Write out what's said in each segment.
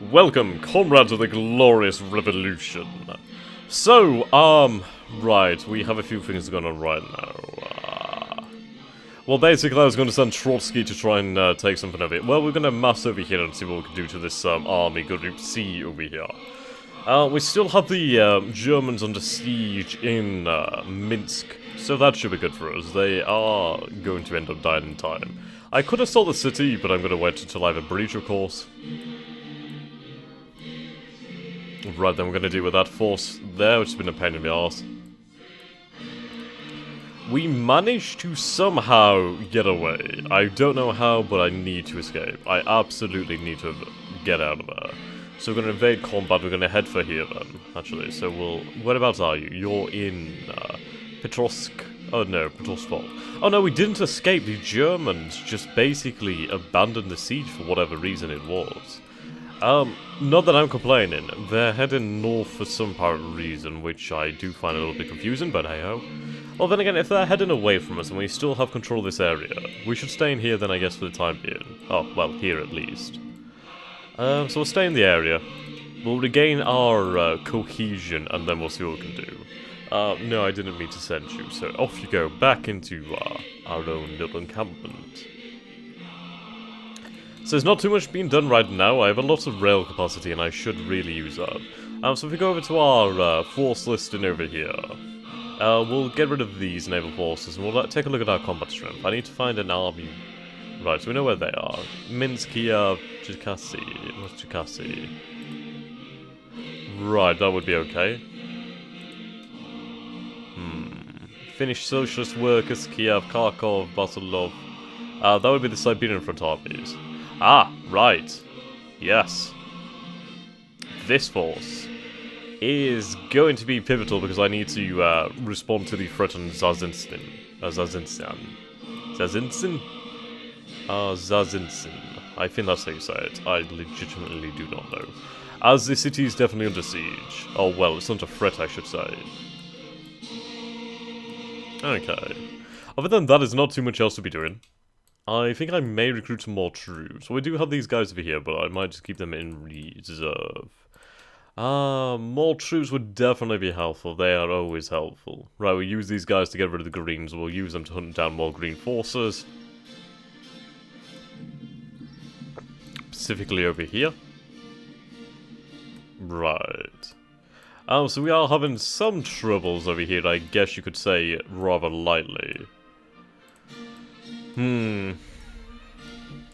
Welcome, comrades of the glorious revolution. So, right, we have a few things going on right now. Well, basically, I was going to send Trotsky to try and take something of it. Well, we're going to mass over here and see what we can do to this army Group C over here. We still have the Germans under siege in Minsk, so that should be good for us. They are going to end up dying in time. I could assault the city, but I'm going to wait until I have a breach, of course. Right, then we're going to deal with that force there, which has been a pain in the arse. We managed to somehow get away. I don't know how, but I need to escape. I absolutely need to get out of there. So we're going to invade combat. We're going to head for here then, actually. So we'll... Whereabouts are you? You're in Petrovsk. Oh no, Petrovsk. Oh no, we didn't escape. The Germans just basically abandoned the siege for whatever reason it was. Not that I'm complaining. They're heading north for some apparent reason, which I do find a little bit confusing, but hey-ho. Well, then again, if they're heading away from us and we still have control of this area, we should stay in here then, I guess, for the time being. Oh, well, here at least. So we'll stay in the area. We'll regain our cohesion, and then we'll see what we can do. No, I didn't mean to send you, so off you go, back into our own little encampment. So there's not too much being done right now. I have a lot of rail capacity and I should really use that. So if we go over to our force listing over here, we'll get rid of these naval forces and we'll take a look at our combat strength. I need to find an army. Right, so we know where they are. Minsk, Kiev, Cherkasy. What's Cherkasy? Right, that would be okay. Finnish Socialist Workers, Kiev, Kharkov, Basilov. That would be the Siberian front armies. Ah, right. Yes. This force is going to be pivotal because I need to respond to the threat on Zazinsin. Zazinsin? Zazinsin. I think that's how you say it. I legitimately do not know. As the city is definitely under siege. Oh well, it's under threat, I should say. Okay. Other than that, there's not too much else to be doing. I think I may recruit some more troops. We do have these guys over here, but I might just keep them in reserve. More troops would definitely be helpful. They are always helpful. Right, we'll use these guys to get rid of the greens. We'll use them to hunt down more green forces. Specifically over here. Right. So we are having some troubles over here, I guess you could say, rather lightly.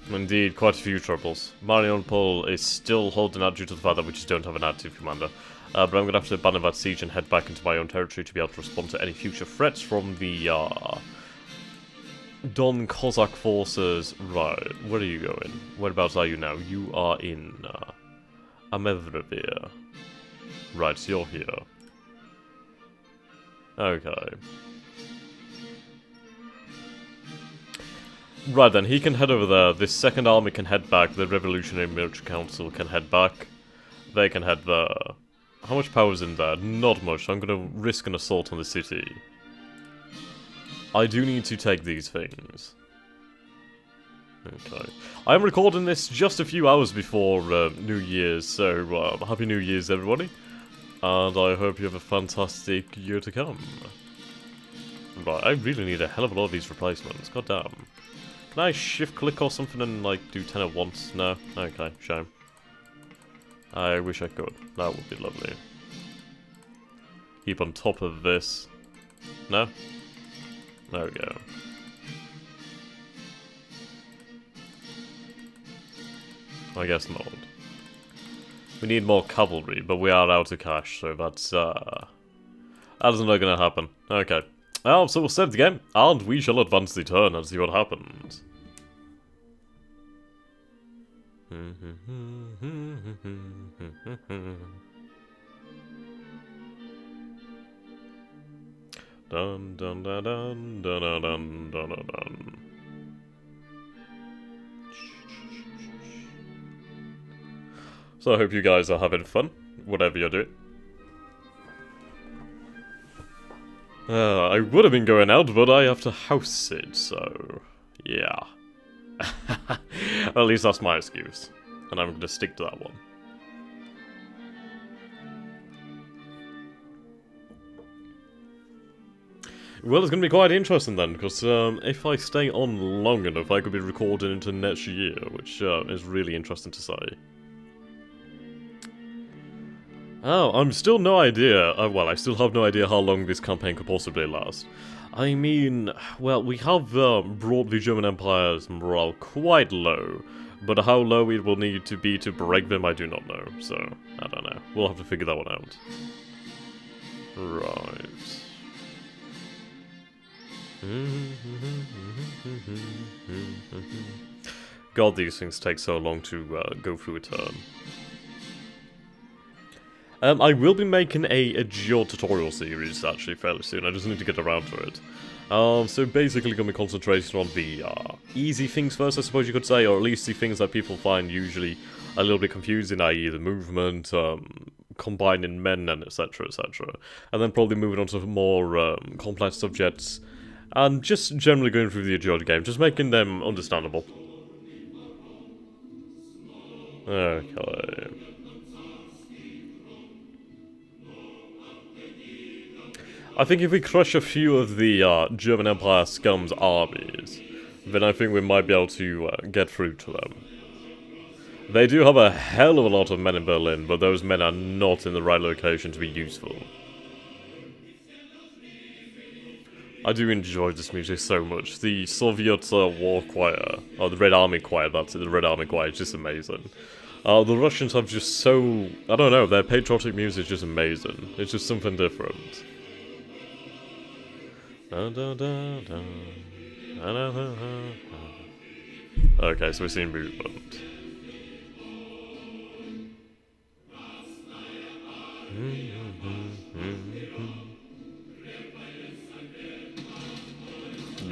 Indeed, quite a few troubles. Mariupol is still holding out due to the fact that we just don't have an active commander. But I'm going to have to abandon that siege and head back into my own territory to be able to respond to any future threats from the Don Cossack forces. Right, where are you going? Whereabouts are you now? You are in Amevravir. Right, so you're here. Okay. Right then, he can head over there, this second army can head back, the Revolutionary Military Council can head back, they can head there. How much power is in there? Not much, so I'm going to risk an assault on the city. I do need to take these things. Okay. I'm recording this just a few hours before New Year's, so Happy New Year's everybody. And I hope you have a fantastic year to come. Right, I really need a hell of a lot of these replacements, god damn. Can I shift-click or something and, like, do 10 at once? No? Okay, shame. I wish I could. That would be lovely. Keep on top of this. No? There we go. I guess not. We need more cavalry, but we are out of cash, so that's, that is not gonna happen. Okay. Well, so we'll save the game, and we shall advance the turn and see what happens. Dun dun dun dun dun dun dun dun dun. So I hope you guys are having fun, whatever you're doing. I would have been going out, but I have to house sit, so yeah. At least that's my excuse, and I'm going to stick to that one. Well, it's going to be quite interesting then, because if I stay on long enough, I could be recording into next year, which is really interesting to say. Oh, I'm still no idea. Well, I still have no idea how long this campaign could possibly last. I mean, well, we have brought the German Empire's morale quite low, but how low it will need to be to break them, I do not know. So, I don't know. We'll have to figure that one out. Right. God, these things take so long to go through a turn. I will be making a Geo tutorial series actually fairly soon. I just need to get around to it. So basically going to be concentrating on the easy things first, I suppose you could say, or at least the things that people find usually a little bit confusing, i.e. the movement, combining men, and etc, etc. And then probably moving on to more complex subjects, and just generally going through the agility game, just making them understandable. Okay. I think if we crush a few of the German Empire scum's armies, then I think we might be able to get through to them. They do have a hell of a lot of men in Berlin, but those men are not in the right location to be useful. I do enjoy this music so much. The Soviet war choir, or the Red Army choir, that's it, the Red Army choir is just amazing. The Russians have just so, I don't know, their patriotic music is just amazing. It's just something different. Okay, so we're seeing movement.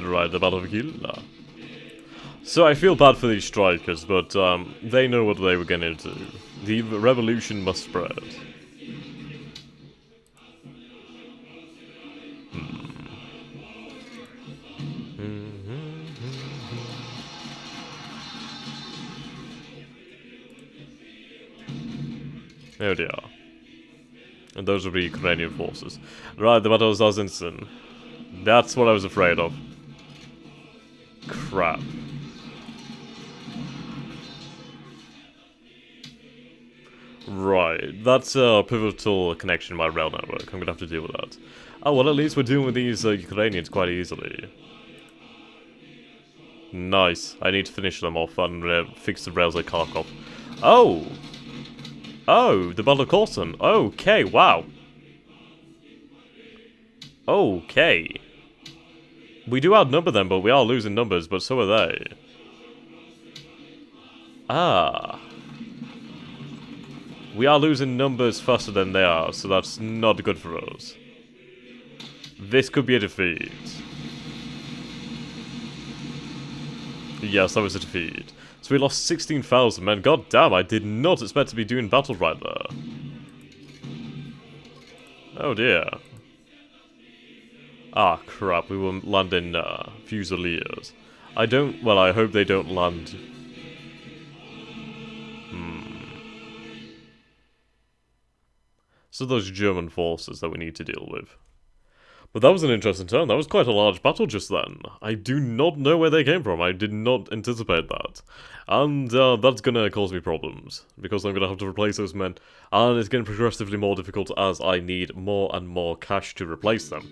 Right, the Battle of Gila. So I feel bad for these strikers, but they know what they were getting into. The revolution must spread. Oh dear. And those are the Ukrainian forces. Right, the Battle of Zazinsin. That's what I was afraid of. Crap. Right, that's a pivotal connection in my rail network. I'm gonna have to deal with that. Oh, well, at least we're dealing with these Ukrainians quite easily. Nice. I need to finish them off and fix the rails at Kharkov. Oh! Oh, the Battle of Korsun. Okay, wow. Okay. We do outnumber them, but we are losing numbers, but so are they. Ah. We are losing numbers faster than they are, so that's not good for us. This could be a defeat. Yes, that was a defeat. So we lost 16,000 men. God damn, I did not expect to be doing battle right there. Oh dear. Ah, crap, we will land in Fusiliers. I hope they don't land. So those German forces that we need to deal with. But that was an interesting turn. That was quite a large battle just then. I do not know where they came from. I did not anticipate that. And that's gonna cause me problems, because I'm gonna have to replace those men, and it's getting progressively more difficult as I need more and more cash to replace them.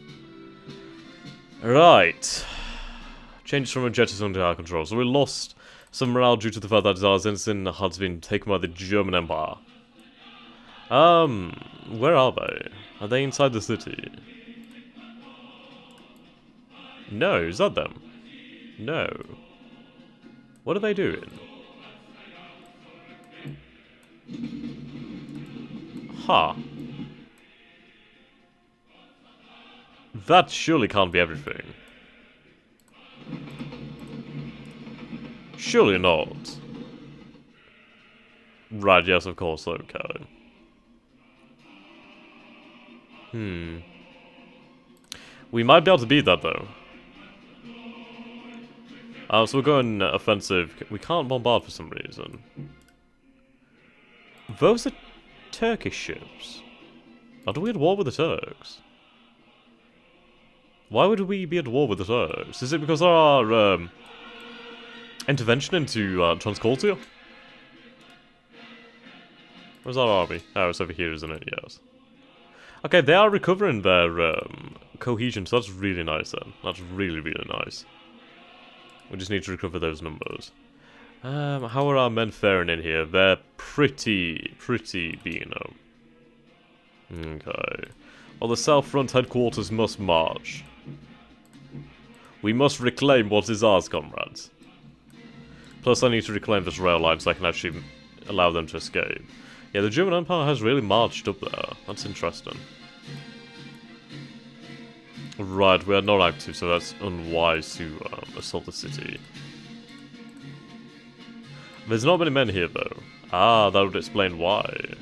Right. Changes from objectives under our control. So we lost some morale due to the fact that Zazinsin has been taken by the German Empire. Where are they? Are they inside the city? No, is that them? No. What are they doing? Huh. That surely can't be everything. Surely not. Right, yes, of course, okay. We might be able to beat that, though. So we're going offensive. We can't bombard for some reason. Those are Turkish ships. Are we at war with the Turks? Why would we be at war with the Turks? Is it because of our intervention into Transcortia? Where's our army? Oh, it's over here, isn't it? Yes. Okay, they are recovering their cohesion, so that's really nice then. That's really, really nice. We just need to recover those numbers. How are our men faring in here? They're pretty beano. Okay. Well, the South Front headquarters must march. We must reclaim what is ours, comrades. Plus, I need to reclaim this rail line so I can actually allow them to escape. Yeah, the German Empire has really marched up there. That's interesting. Right, we are not active, so that's unwise to assault the city. There's not many men here, though. Ah, that would explain why.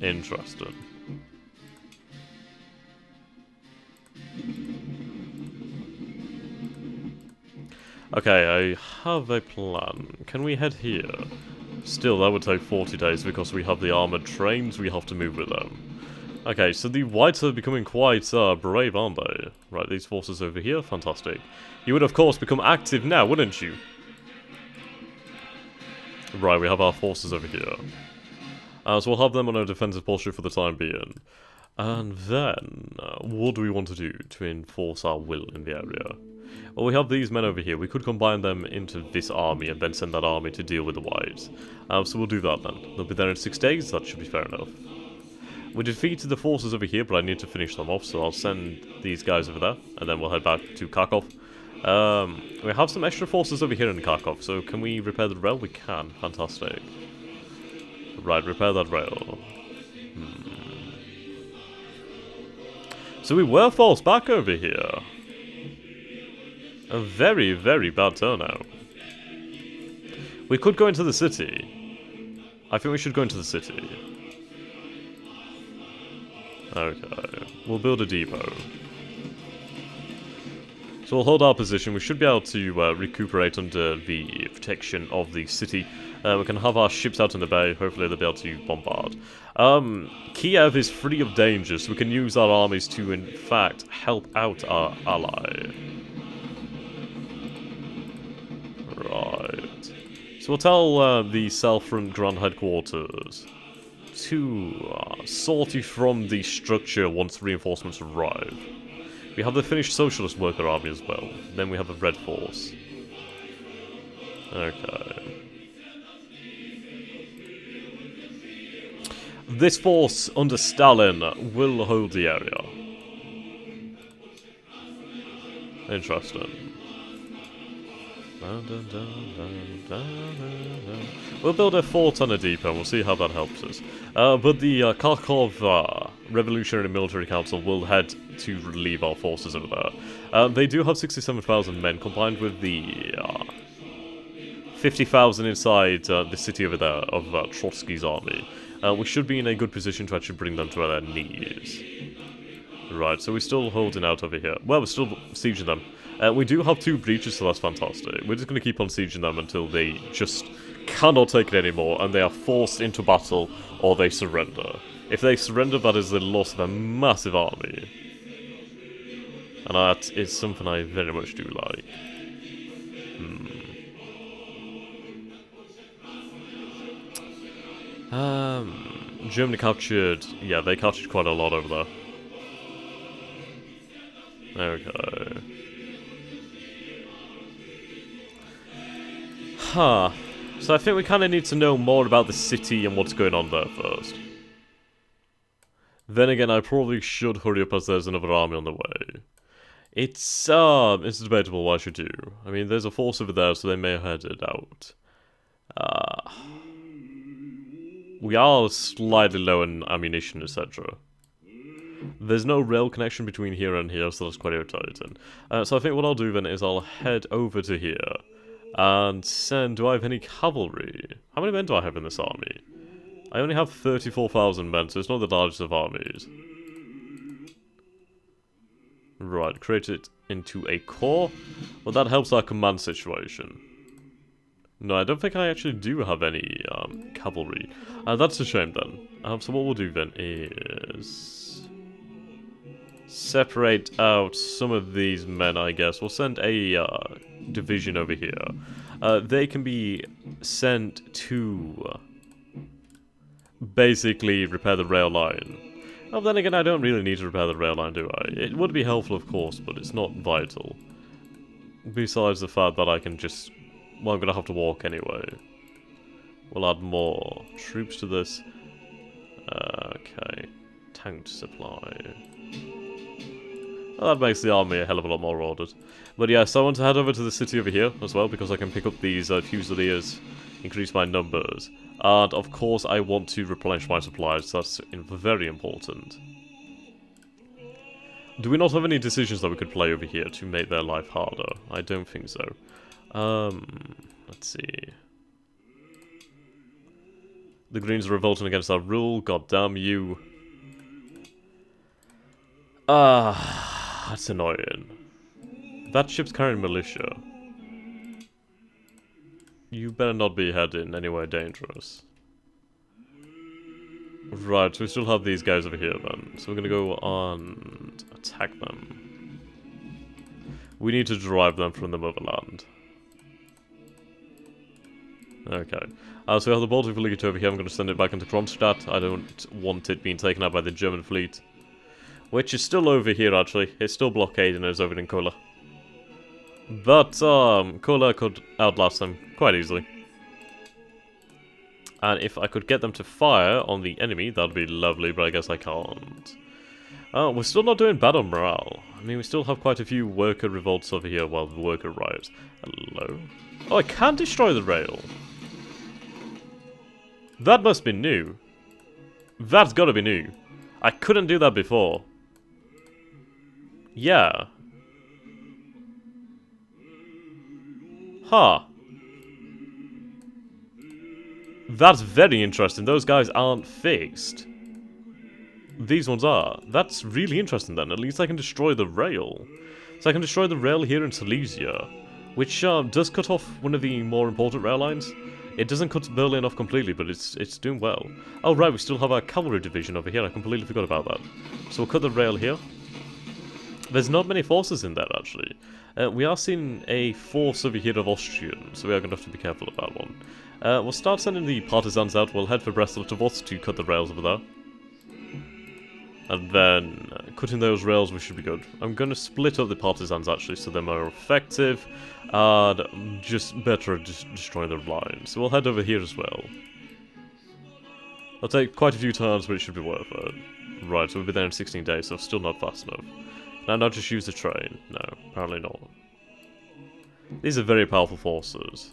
Interesting. Okay, I have a plan. Can we head here? Still, that would take 40 days because we have the armoured trains, we have to move with them. Okay, so the Whites are becoming quite brave, aren't they? Right, these forces over here, fantastic. You would of course become active now, wouldn't you? Right, we have our forces over here. So we'll have them on a defensive posture for the time being. And then, what do we want to do to enforce our will in the area? Well, we have these men over here. We could combine them into this army and then send that army to deal with the Whites. So we'll do that then. They'll be there in 6 days, that should be fair enough. We defeated the forces over here, but I need to finish them off, so I'll send these guys over there, and then we'll head back to Kharkov. We have some extra forces over here in Kharkov, so can we repair the rail? We can. Fantastic. Right, repair that rail. So we were forced back over here. A very, very bad turnout. We could go into the city. I think we should go into the city. Okay, we'll build a depot. So we'll hold our position. We should be able to recuperate under the protection of the city. We can have our ships out in the bay. Hopefully they'll be able to bombard. Kiev is free of danger, so we can use our armies to, in fact, help out our ally. Right. So we'll tell the South Front Grand Headquarters to sort you from the structure once reinforcements arrive. We have the Finnish Socialist Worker Army as well. Then we have a Red Force. Okay. This force under Stalin will hold the area. Interesting. We'll build a fort on a depot, we'll see how that helps us. But the Kharkov Revolutionary Military Council will head to relieve our forces over there. They do have 67,000 men, combined with the 50,000 inside the city over there of Trotsky's army. We should be in a good position to actually bring them to their knees. Right, so we're still holding out over here. Well, we're still sieging them. We do have 2 breaches, so that's fantastic. We're just going to keep on sieging them until they just cannot take it anymore, and they are forced into battle, or they surrender. If they surrender, that is the loss of a massive army. And that is something I very much do like. Germany captured... Yeah, they captured quite a lot over there. Okay. Huh. So I think we kind of need to know more about the city and what's going on there first. Then again, I probably should hurry up as there's another army on the way. It's debatable what I should do. I mean, there's a force over there, so they may head it out. We are slightly low in ammunition, etc. There's no rail connection between here and here, so that's quite irritating. So I think what I'll do then is I'll head over to here and send... Do I have any cavalry? How many men do I have in this army? I only have 34,000 men, so it's not the largest of armies. Right, create it into a corps. Well, that helps our command situation. No, I don't think I actually do have any cavalry. That's a shame then. So what we'll do then is separate out some of these men, I guess. We'll send a division over here. They can be sent to basically repair the rail line. Well, then again, I don't really need to repair the rail line, do I? It would be helpful, of course, but it's not vital. Besides the fact that I can just... Well, I'm gonna have to walk anyway. We'll add more troops to this. Okay. Tanked supply. Well, that makes the army a hell of a lot more ordered. But yeah, so I want to head over to the city over here as well, because I can pick up these Fusiliers, increase my numbers. And of course, I want to replenish my supplies, that's very important. Do we not have any decisions that we could play over here to make their life harder? I don't think so. Let's see. The Greens are revolting against our rule, god damn you. That's annoying. That ship's carrying militia. You better not be heading anywhere dangerous. Right, so we still have these guys over here then. So we're gonna go on and attack them. We need to drive them from the motherland. Okay. So we have the Baltic fleet over here. I'm gonna send it back into Kronstadt. I don't want it being taken out by the German fleet. Which is still over here actually. It's still blockading us over in Kola. But, Kola could outlast them quite easily. And if I could get them to fire on the enemy, that'd be lovely, but I guess I can't. We're still not doing bad on morale. I mean, we still have quite a few worker revolts over here, well, the worker riots. Hello? Oh, I can destroy the rail. That must be new. That's gotta be new. I couldn't do that before. Yeah. Huh. That's very interesting. Those guys aren't fixed. These ones are. That's really interesting then. At least I can destroy the rail. So I can destroy the rail here in Silesia, which does cut off one of the more important rail lines. It doesn't cut Berlin off completely, but it's doing well. Oh right, we still have our cavalry division over here. I completely forgot about that. So we'll cut the rail here. There's not many forces in there, actually. We are seeing a force over here of Austrians, so we are going to have to be careful of that one. We'll start sending the partisans out. We'll head for Brest-Litovsk to cut the rails over there. And then, cutting those rails, we should be good. I'm going to split up the partisans, actually, so they're more effective. And just better at destroying the lines. So we'll head over here as well. It'll take quite a few turns, but it should be worth it. Right, so we'll be there in 16 days, so still not fast enough. Can I not just use the train? No, apparently not. These are very powerful forces.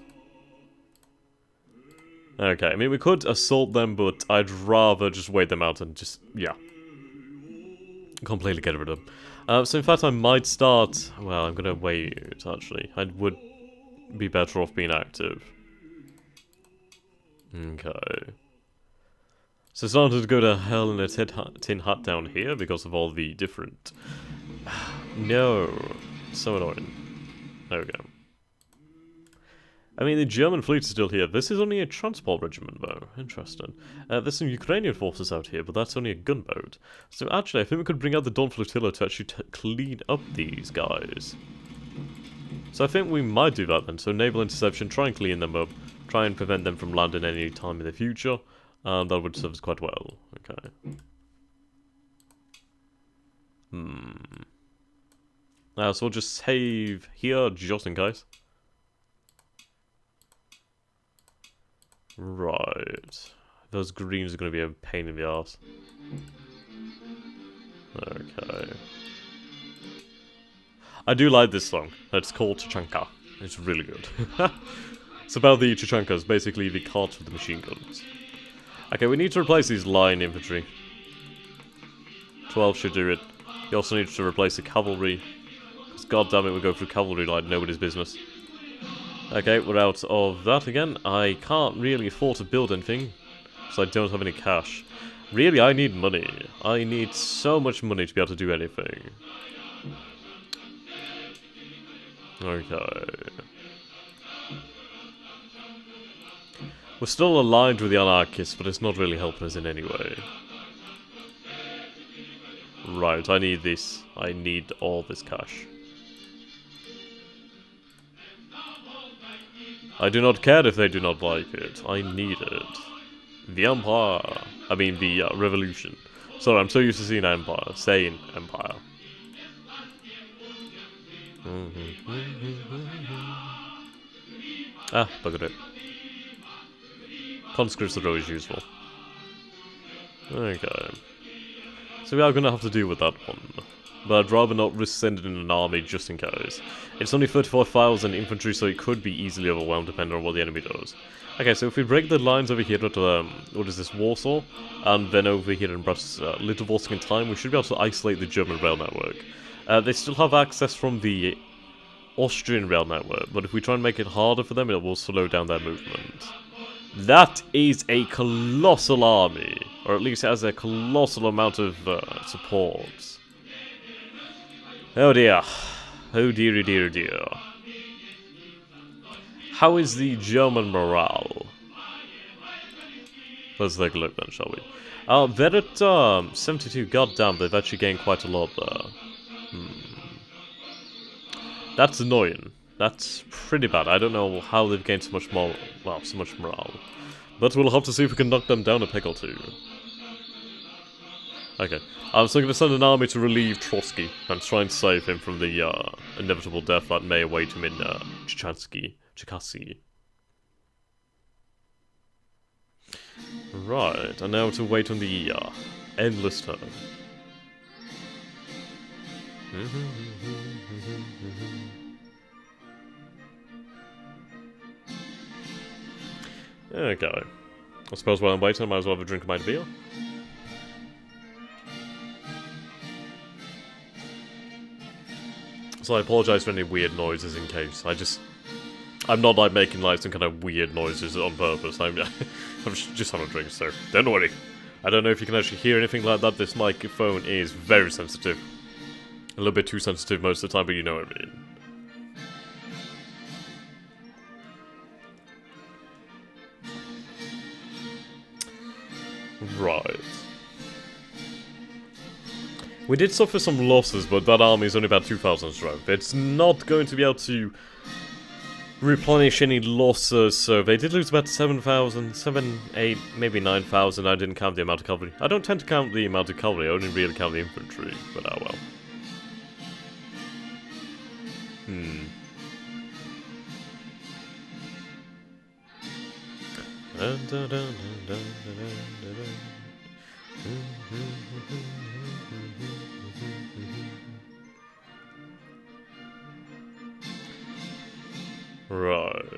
Okay, I mean, we could assault them, but I'd rather just wait them out and just, yeah. Completely get rid of them. So in fact, I might start... Well, I'm gonna wait, actually. I would be better off being active. Okay. So it's starting to go to hell in a tin hut down here because of all the different... No. So annoying. There we go. I mean, the German fleet is still here. This is only a transport regiment, though. Interesting. There's some Ukrainian forces out here, but that's only a gunboat. So actually, I think we could bring out the Don Flotilla to actually clean up these guys. So I think we might do that then. So naval interception, try and clean them up. Try and prevent them from landing any time in the future. And that would serve us quite well. Okay. So we'll just save here, just in case. Right. Those greens are going to be a pain in the arse. Okay. I do like this song. It's called Chachanka. It's really good. It's about the Chachankas, basically the carts with the machine guns. Okay, we need to replace these line infantry. 12 should do it. We also need to replace the cavalry. Because goddammit, we go through cavalry like nobody's business. Okay, we're out of that again. I can't really afford to build anything, because I don't have any cash. Really, I need money. I need so much money to be able to do anything. Okay. We're still aligned with the anarchists, but it's not really helping us in any way. Right, I need this. I need all this cash. I do not care if they do not like it. I need it. The Empire. I mean, the Revolution. Sorry, I'm so used to seeing Empire. Saying Empire. Ah, buggered it. Conscripts are always useful. Okay. So we are going to have to deal with that one. But I'd rather not risk sending in an army just in case. It's only 34,000 infantry, so it could be easily overwhelmed depending on what the enemy does. Okay, so if we break the lines over here at, what is this, Warsaw, and then over here in Litovsk in time, we should be able to isolate the German rail network. They still have access from the Austrian rail network, but if we try and make it harder for them, it will slow down their movement. That is a colossal army, or at least it has a colossal amount of support. Oh dear. Oh dear, dear, dear. How is the German morale? Let's take a look then, shall we? They're at 72. Goddamn, they've actually gained quite a lot there. That's annoying. That's pretty bad. I don't know how they've gained so much more, well, so much morale. But we'll have to see if we can knock them down a peg or two. Okay. So I'm going to send an army to relieve Trotsky and try and save him from the inevitable death that may await him in Cherkasy. Right, and now to wait on the endless turn. Okay. I suppose while I'm waiting, I might as well have a drink of my beer. So I apologise for any weird noises in case. I'm not like making like some kind of weird noises on purpose. I'm just having a drink, so don't worry. I don't know if you can actually hear anything like that. This microphone is very sensitive. A little bit too sensitive most of the time, but you know what I mean. Right. We did suffer some losses, but that army is only about 2,000 strength. It's not going to be able to replenish any losses, so they did lose about 7,000, 7, 8, maybe 9,000. I didn't count the amount of cavalry. I don't tend to count the amount of cavalry, I only really count the infantry, but oh well. Right.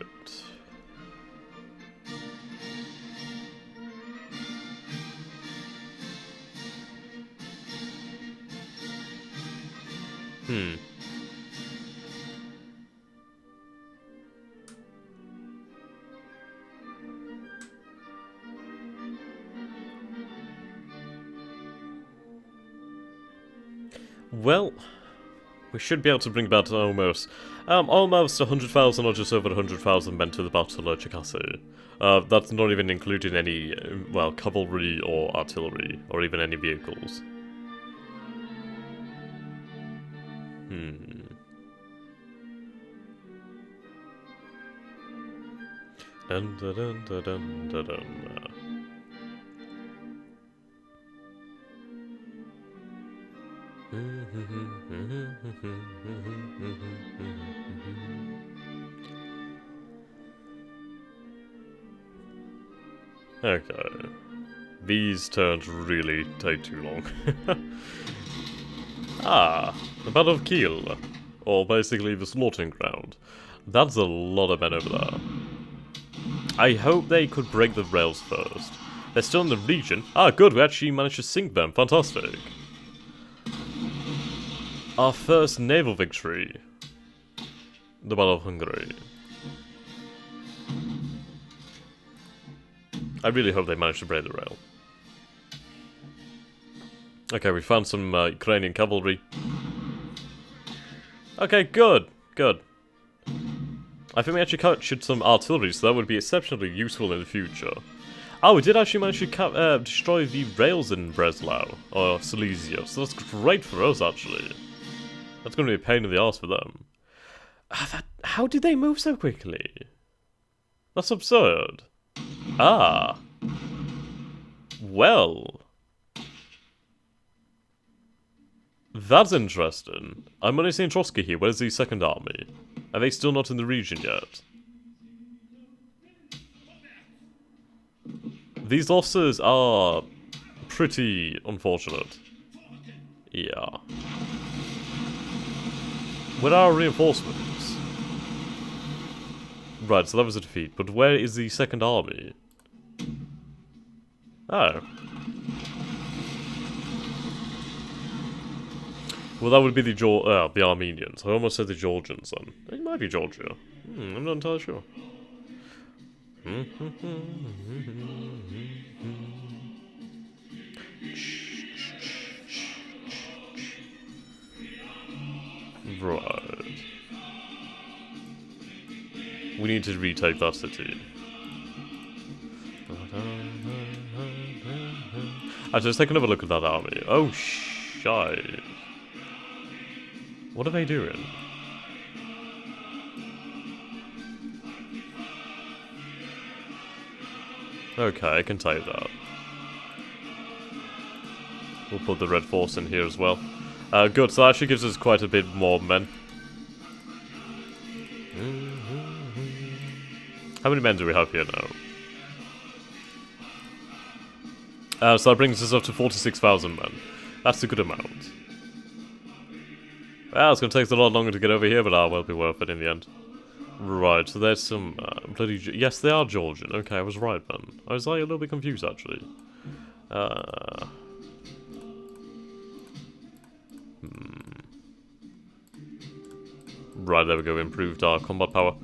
Well, we should be able to bring about almost 100,000 or just over 100,000 men to the Battle of Cherkasy. That's not even including any, well, cavalry or artillery, or even any vehicles. Dun dun dun dun dun dun dun. Okay. These turns really take too long. The Battle of Kiel. Or basically the slaughtering ground. That's a lot of men over there. I hope they could break the rails first. They're still in the region. Good, we actually managed to sink them. Fantastic. Our first naval victory. The Battle of Hungary. I really hope they manage to break the rail. Okay, we found some Ukrainian cavalry. Okay, good, good. I think we actually captured some artillery, so that would be exceptionally useful in the future. Oh, we did actually manage to destroy the rails in Breslau, or Silesia, so that's great for us, actually. That's going to be a pain in the arse for them. How did they move so quickly? That's absurd. Ah. Well. That's interesting. I'm only seeing Trotsky here. Where's the second army? Are they still not in the region yet? These losses are pretty unfortunate. Yeah. Where are our reinforcements? Right, so that was a defeat. But where is the second army? Oh. Well, that would be the Armenians. I almost said the Georgians then. It might be Georgia. I'm not entirely sure. Right. We need to retake that city. Actually, let's take another look at that army. Oh, shite. What are they doing? Okay, I can take that. We'll put the Red Force in here as well. Good, so that actually gives us quite a bit more men. How many men do we have here now? So that brings us up to 46,000 men. That's a good amount. Well, it's going to take us a lot longer to get over here, but will be worth it in the end. Right, so there's some bloody... Yes, they are Georgian. Okay, I was right then. I was like a little bit confused, actually. Right, there we go. Improved our combat power.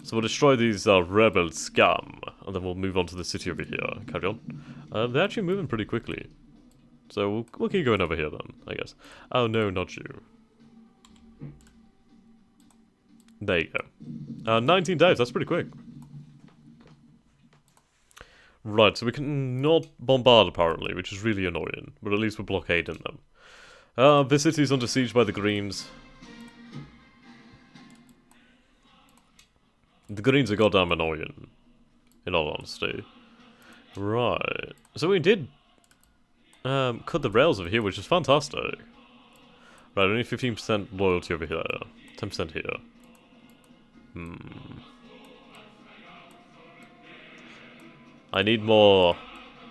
So we'll destroy these rebel scum, and then we'll move on to the city over here. Carry on. They're actually moving pretty quickly. So we'll keep going over here then, I guess. Oh no, not you. There you go. 19 days, that's pretty quick. Right, so we can not bombard apparently, which is really annoying. But at least we're blockading them. This city is under siege by the Greens. The Greens are goddamn annoying, in all honesty. Right, so we did cut the rails over here, which is fantastic. Right, only 15% loyalty over here, 10% here. I need more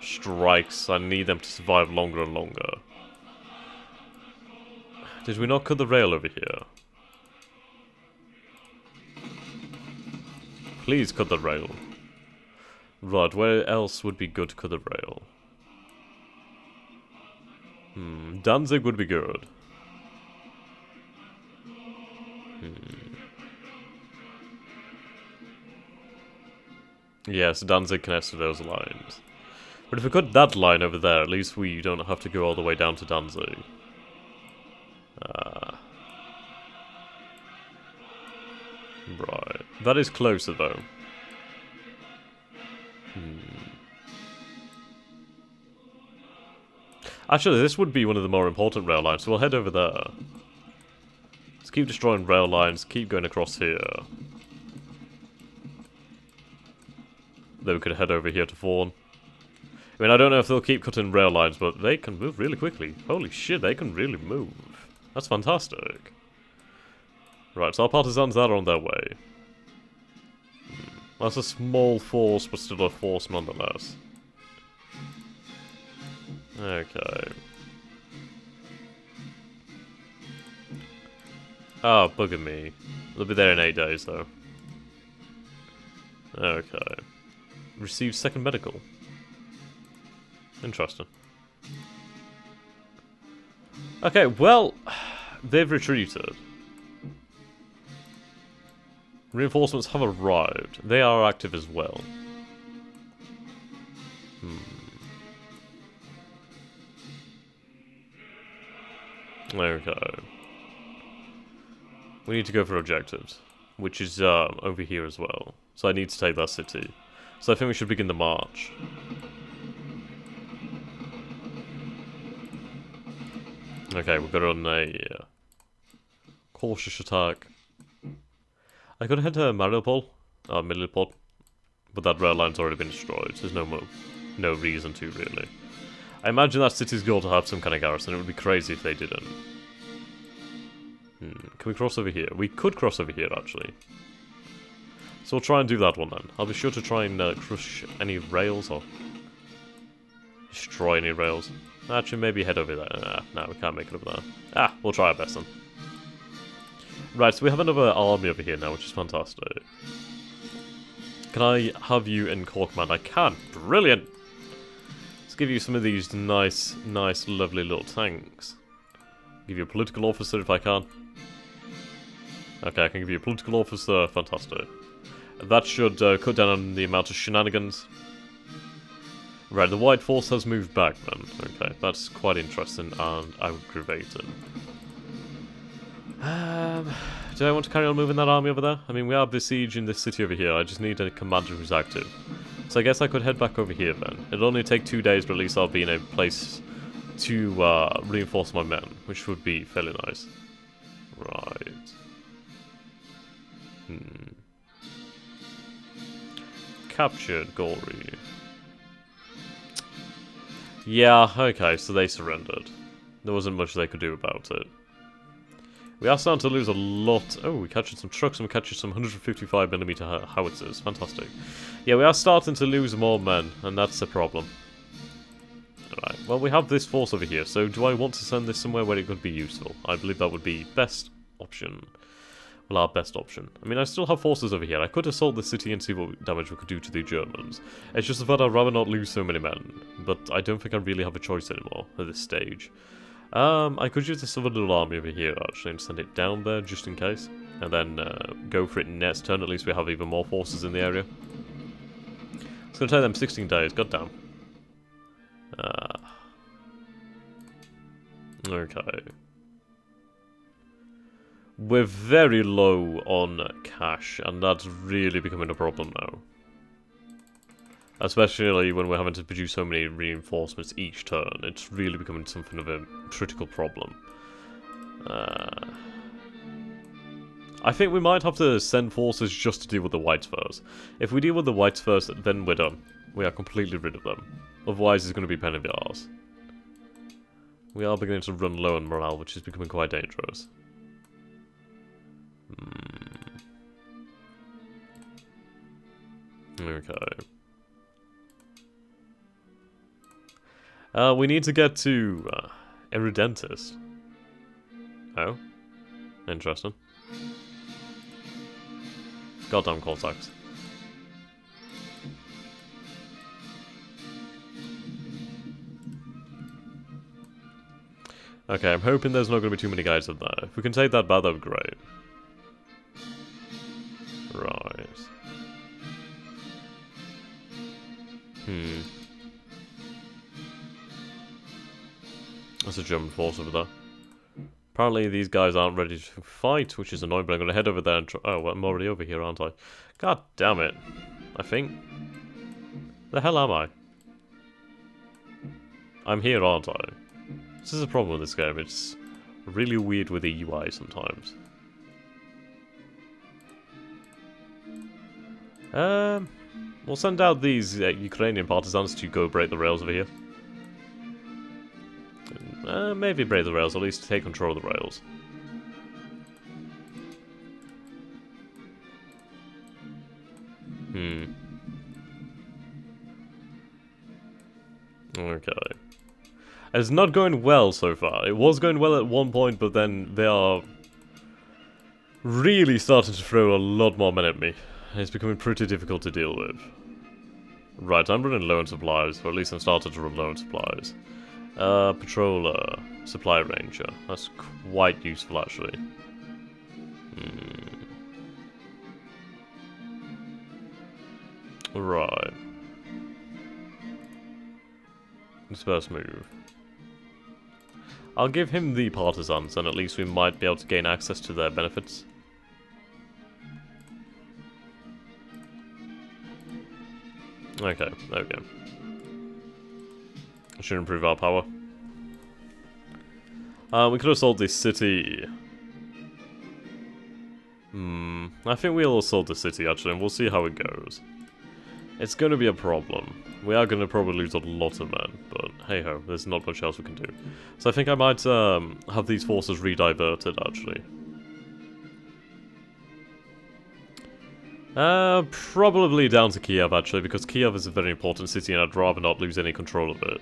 strikes. I need them to survive longer and longer. Did we not cut the rail over here? Please cut the rail. Right, where else would be good to cut the rail? Danzig would be good. Yes, Danzig connects to those lines. But if we cut that line over there, at least we don't have to go all the way down to Danzig. Right. That is closer, though. Actually, this would be one of the more important rail lines, so we'll head over there. Let's keep destroying rail lines, keep going across here. Then we could head over here to Vaughan. I mean, I don't know if they'll keep cutting rail lines, but they can move really quickly. Holy shit, they can really move. That's fantastic. Right, so our partisans are on their way. That's a small force, but still a force nonetheless. Okay. Oh, bugger me. They'll be there in 8 days, though. Okay. Receive second medical. Interesting. Okay, well, they've retreated. Reinforcements have arrived. They are active as well. Okay. We need to go for objectives. which is over here as well. So I need to take that city. So I think we should begin the march. Okay, we're gonna run a cautious attack. I could head to Mariupol, Militopol, but that rail line's already been destroyed. So there's no reason to really. I imagine that city's goal to have some kind of garrison. It would be crazy if they didn't. Can we cross over here? We could cross over here, actually. So we'll try and do that one then. I'll be sure to try and crush any rails or destroy any rails. Actually, maybe head over there. No, we can't make it over there. We'll try our best then. Right, so we have another army over here now, which is fantastic. Can I have you in core command? I can. Brilliant! Let's give you some of these nice, lovely little tanks. Give you a political officer if I can. Okay, I can give you a political officer. Fantastic. That should cut down on the amount of shenanigans. Right, the white force has moved back then. Okay, that's quite interesting and aggravating. Do I want to carry on moving that army over there? I mean, we are besieging this city over here. I just need a commander who's active. So I guess I could head back over here then. It'll only take 2 days, but at least I'll be in a place to reinforce my men, which would be fairly nice. Right. Captured Gori. Yeah, okay, so they surrendered. There wasn't much they could do about it. We are starting to lose a lot. Oh, we're catching some trucks and we're catching some 155mm howitzers. Fantastic. Yeah, we are starting to lose more men, and that's a problem. Alright, well, we have this force over here, so do I want to send this somewhere where it could be useful? I believe that would be best option. Well, our best option. I mean, I still have forces over here. I could assault the city and see what damage we could do to the Germans. It's just that I'd rather not lose so many men, but I don't think I really have a choice anymore at this stage. I could use this other little army over here, actually, and send it down there, just in case. And then go for it next turn, at least we have even more forces in the area. It's going to take them 16 days, goddamn. Okay. We're very low on cash, and that's really becoming a problem now. Especially when we're having to produce so many reinforcements each turn. It's really becoming something of a critical problem. I think we might have to send forces just to deal with the whites first. If we deal with the whites first, then we're done. We are completely rid of them. Otherwise, it's going to be pain in the arse. We are beginning to run low on morale, which is becoming quite dangerous. Okay. We need to get to Iridentis. Oh. Interesting. Goddamn Cossacks. Okay, I'm hoping there's not going to be too many guys in there. If we can take that back, that would be great. Right. That's a German force over there. Apparently these guys aren't ready to fight, which is annoying, but I'm going to head over there and try... Oh, well, I'm already over here, aren't I? God damn it. I think. The hell am I? I'm here, aren't I? This is a problem with this game. It's really weird with the UI sometimes. We'll send out these Ukrainian partisans to go break the rails over here. Maybe break the rails, or at least take control of the rails. Okay. It's not going well so far. It was going well at one point, but then they are really starting to throw a lot more men at me. It's becoming pretty difficult to deal with. Right, I'm running low on supplies, or at least I'm starting to run low on supplies. Patroller, supply ranger. That's quite useful, actually. Right. Disperse move. I'll give him the partisans, and at least we might be able to gain access to their benefits. Okay, there we go. Should improve our power. We could assault this city. I think we'll assault the city actually, and we'll see how it goes. It's going to be a problem. We are going to probably lose a lot of men, but hey ho, there's not much else we can do. So I think I might have these forces rediverted actually. Probably down to Kiev actually, because Kiev is a very important city and I'd rather not lose any control of it.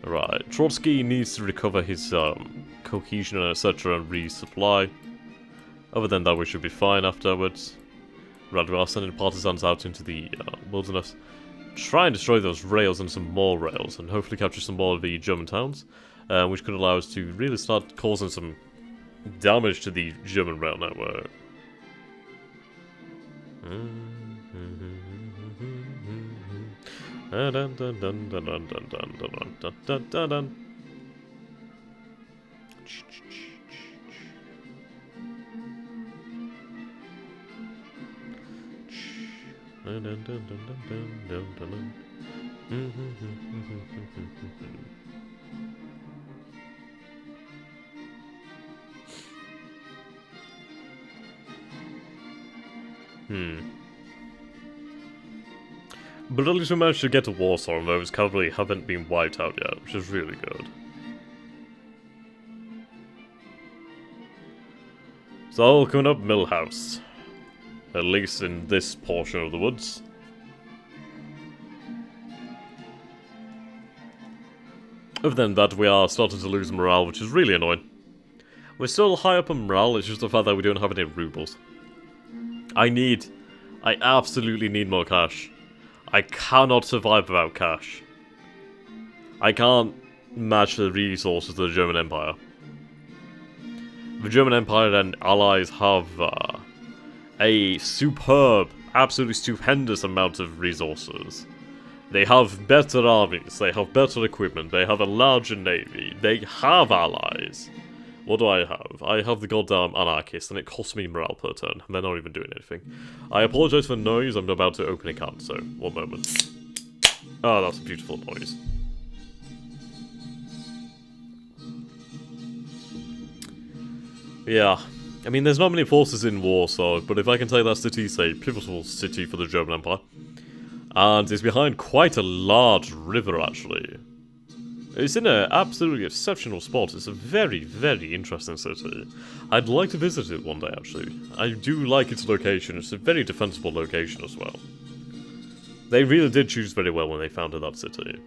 Right, Trotsky needs to recover his cohesion and etc. and resupply. Other than that, we should be fine afterwards. Right, we are sending partisans out into the wilderness. Try and destroy those rails and some more rails, and hopefully capture some more of the German towns, which could allow us to really start causing some damage to the German rail network. But at least we managed to get to Warsaw, and those cavalry haven't been wiped out yet, which is really good. So, coming up, Millhouse. At least in this portion of the woods. Other than that, we are starting to lose morale, which is really annoying. We're still high up on morale, it's just the fact that we don't have any rubles. I absolutely need more cash. I cannot survive without cash. I can't match the resources of the German Empire. The German Empire and allies have a superb, absolutely stupendous amount of resources. They have better armies, they have better equipment, they have a larger navy, they have allies. What do I have? I have the goddamn anarchist, and it costs me morale per turn, and they're not even doing anything. I apologise for the noise, I'm about to open a can, so one moment. Oh, that's a beautiful noise. Yeah, I mean, there's not many forces in Warsaw, but if I can tell you that city is a pivotal city for the German Empire, and it's behind quite a large river, actually. It's in an absolutely exceptional spot. It's a very, very interesting city. I'd like to visit it one day, actually. I do like its location. It's a very defensible location as well. They really did choose very well when they founded that city.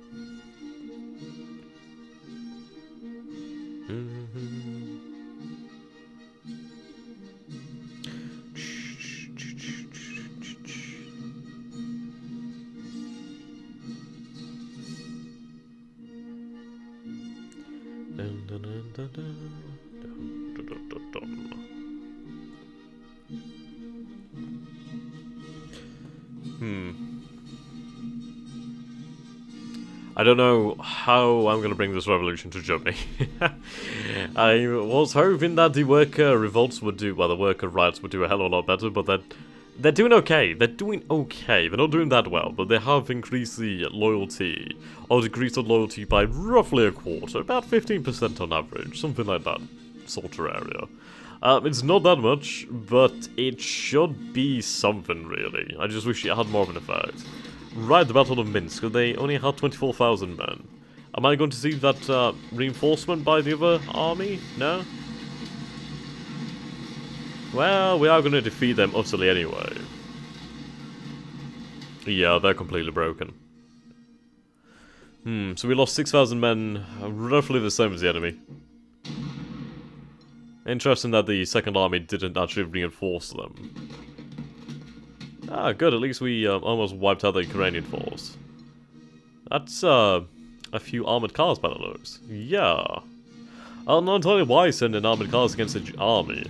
I don't know how I'm going to bring this revolution to Germany. I was hoping that the worker revolts would do, well, the worker riots would do a hell of a lot better, but they're doing okay. They're doing okay. They're not doing that well, but they have increased the loyalty, or decreased the loyalty by roughly a quarter, about 15% on average, something like that sort of area. It's not that much, but it should be something, really. I just wish it had more of an effect. Right, the Battle of Minsk, they only had 24,000 men. Am I going to see that reinforcement by the other army? No? Well, we are going to defeat them utterly anyway. Yeah, they're completely broken. So we lost 6,000 men, roughly the same as the enemy. Interesting that the second army didn't actually reinforce them. Ah, good, at least we almost wiped out the Ukrainian force. That's a few armoured cars by the looks. Yeah. I'm not entirely wise sending armoured cars against the army.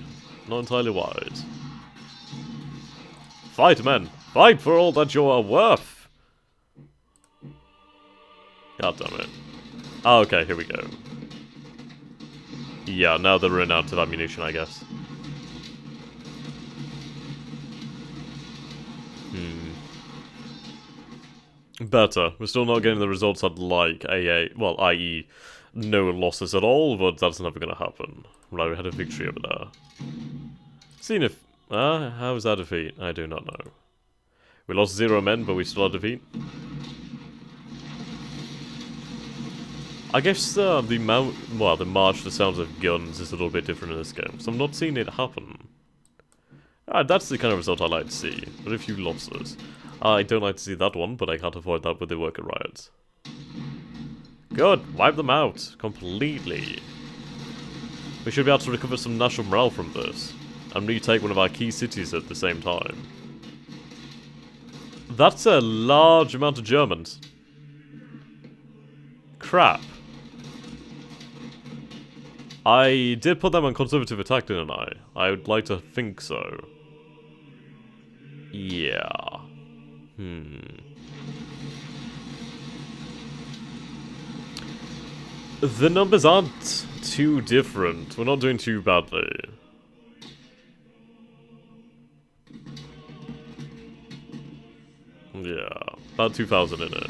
Not entirely wise. Fight, men! Fight for all that you are worth! God damn it. Oh, okay, here we go. Yeah, now they're running out of ammunition, I guess. Better. We're still not getting the results I'd like, well, i.e. no losses at all, but that's never gonna happen. Right, we had a victory over there. Seeing if... how was that defeat? I do not know. We lost 0 men, but we still had defeat. I guess the march to the sounds of guns is a little bit different in this game, so I'm not seeing it happen. That's the kind of result I like to see. But a few losses. I don't like to see that one, but I can't avoid that with the worker riots. Good, wipe them out completely. We should be able to recover some national morale from this, and retake one of our key cities at the same time. That's a large amount of Germans. Crap. I did put them on conservative attack, didn't I? I would like to think so. Yeah. The numbers aren't too different. We're not doing too badly. Yeah, about 2,000 in it.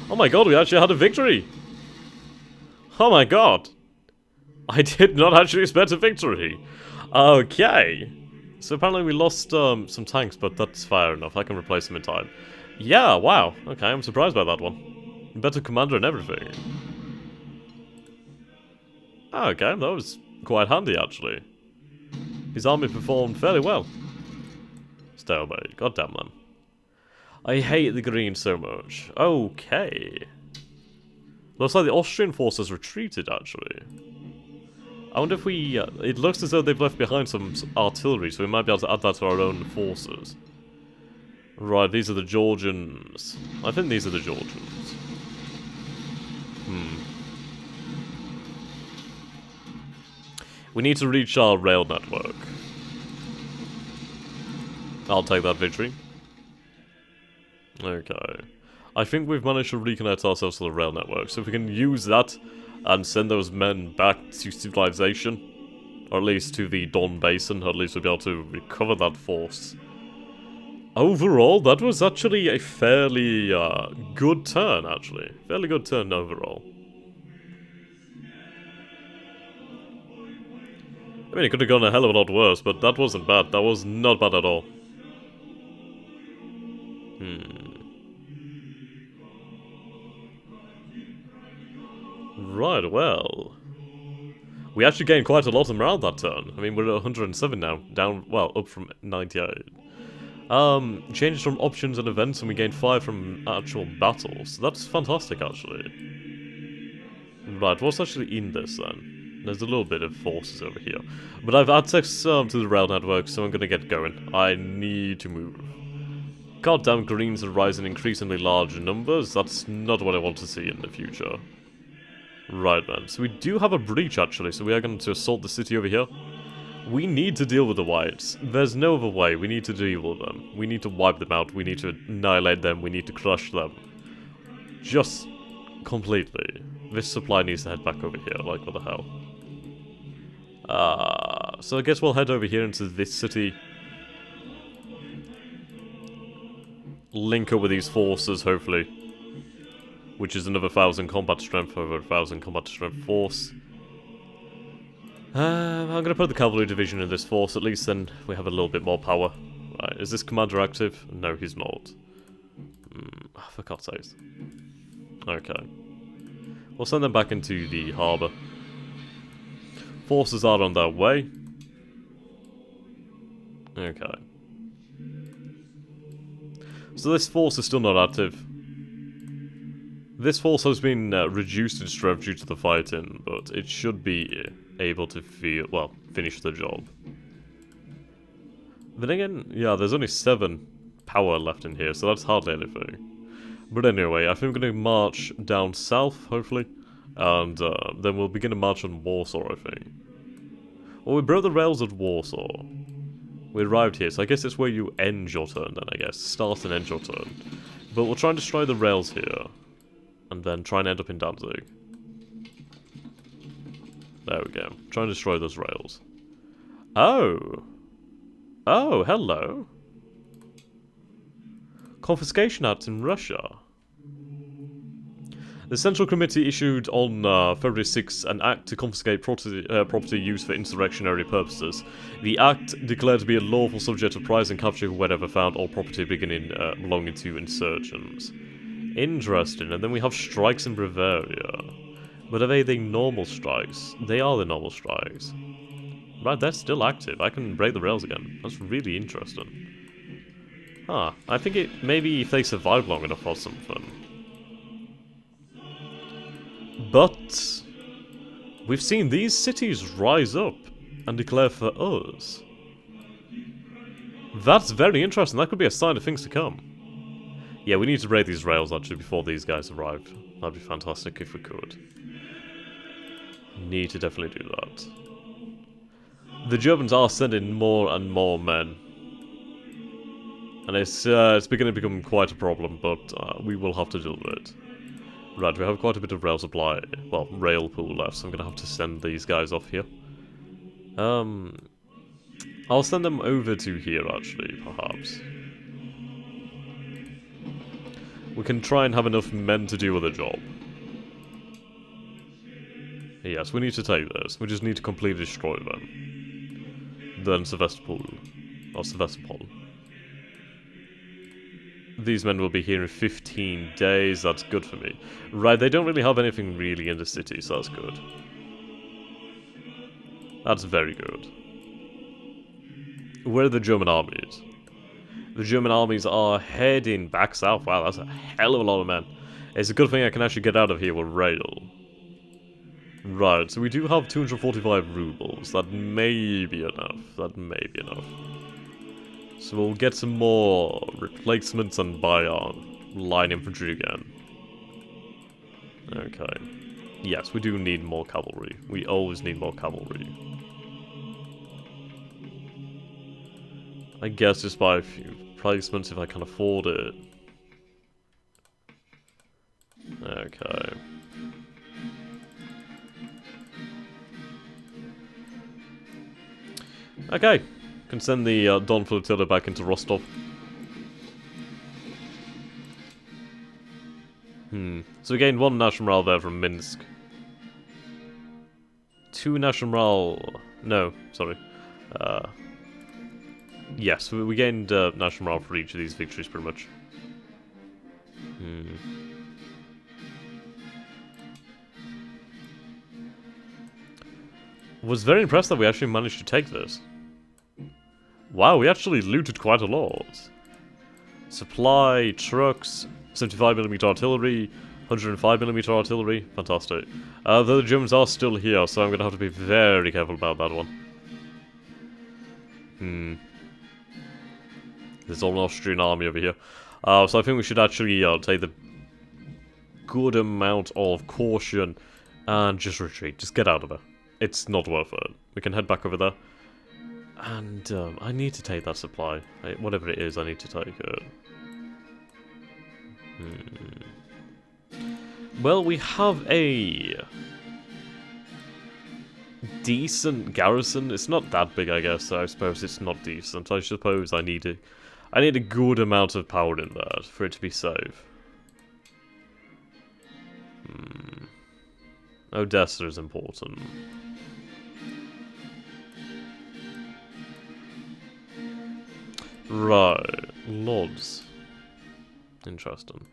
Oh my god, we actually had a victory! Oh my god! I did not actually expect a victory! Okay. So apparently we lost some tanks, but that's fair enough. I can replace them in time. Yeah, wow. Okay, I'm surprised by that one. Better commander and everything. Okay, that was quite handy actually. His army performed fairly well. Stalemate, goddamn them. I hate the green so much. Okay. Looks like the Austrian forces retreated actually. I wonder if we... it looks as though they've left behind some artillery, so we might be able to add that to our own forces. Right, these are the Georgians. I think these are the Georgians. We need to reach our rail network. I'll take that victory. Okay. I think we've managed to reconnect ourselves to the rail network, so if we can use that and send those men back to civilization, or at least to the Don Basin, at least we'll be able to recover that force. Overall, that was actually a fairly good turn, actually. Fairly good turn overall. I mean, it could have gone a hell of a lot worse, but that wasn't bad. That was not bad at all. Right, well... we actually gained quite a lot of morale that turn. I mean, we're at 107 now. Down, well, up from 98. Changes from options and events, and we gained 5 from actual battles. That's fantastic, actually. Right, what's actually in this, then? There's a little bit of forces over here. But I've added text to the rail network, so I'm gonna get going. I need to move. Goddamn greens are rising increasingly large numbers. That's not what I want to see in the future. Right, man. So we do have a breach, actually, so we are going to assault the city over here. We need to deal with the whites. There's no other way. We need to deal with them. We need to wipe them out. We need to annihilate them. We need to crush them. Just completely. This supply needs to head back over here. Like, what the hell? So I guess we'll head over here into this city. Link up with these forces, hopefully. Which is another 1,000 combat strength over 1,000 combat strength force. I'm going to put the cavalry division in this force, at least then we have a little bit more power. Right, is this commander active? No, he's not. For God's sakes. Okay. We'll send them back into the harbour. Forces are on their way. Okay. So this force is still not active. This force has been reduced in strength due to the fighting, but it should be able to finish the job. Then again, yeah, there's only 7 power left in here, so that's hardly anything. But anyway, I think we're going to march down south, hopefully, and then we'll begin to march on Warsaw, I think. Well, we broke the rails at Warsaw. We arrived here, so I guess it's where you end your turn then, I guess. Start and end your turn. But we'll try and destroy the rails here. And then try and end up in Danzig. There we go. Try and destroy those rails. Oh! Oh, hello! Confiscation Act in Russia. The Central Committee issued on February 6 an act to confiscate property used for insurrectionary purposes. The act declared to be a lawful subject of prize and capture wherever found all property belonging to insurgents. Interesting, and then we have strikes in Bavaria. But are they the normal strikes? They are the normal strikes. Right, they're still active. I can break the rails again. That's really interesting. Huh, I think it maybe if they survive long enough or something. But we've seen these cities rise up and declare for us. That's very interesting. That could be a sign of things to come. Yeah, we need to break these rails actually before these guys arrive. That'd be fantastic if we could. Need to definitely do that. The Germans are sending more and more men. And it's beginning to become quite a problem, but we will have to deal with it. Right, we have quite a bit of rail supply, well, rail pool left, so I'm gonna have to send these guys off here. I'll send them over to here, actually, perhaps. We can try and have enough men to do the job. Yes, we need to take this. We just need to completely destroy them. Then Sevastopol. Or Sevastopol. These men will be here in 15 days, that's good for me. Right, they don't really have anything really in the city, so that's good. That's very good. Where are the German armies? The German armies are heading back south. Wow, that's a hell of a lot of men. It's a good thing I can actually get out of here with rail. Right, so we do have 245 rubles. That may be enough. That may be enough. So we'll get some more replacements and buy our line infantry again. Okay. Yes, we do need more cavalry. We always need more cavalry. I guess just buy a few replacements if I can afford it. Okay. Okay. Can send the Don Flotilla back into Rostov. So we gained 1 national morale there from Minsk. 2 national morale... No, sorry. Yes, we gained national morale for each of these victories, pretty much. Was very impressed that we actually managed to take this. Wow, we actually looted quite a lot. Supply, trucks, 75mm artillery, 105mm artillery. Fantastic. Though the Germans are still here, so I'm going to have to be very careful about that one. There's all an Austrian army over here. So I think we should actually take the good amount of caution and just retreat. Just get out of there. It's not worth it. We can head back over there. And I need to take that supply. Whatever it is, I need to take it. Well, we have a decent garrison. It's not that big, I guess, so I suppose it's not decent. I suppose I need a good amount of power in there for it to be safe. Odessa is important. Right, Lodz. Interesting.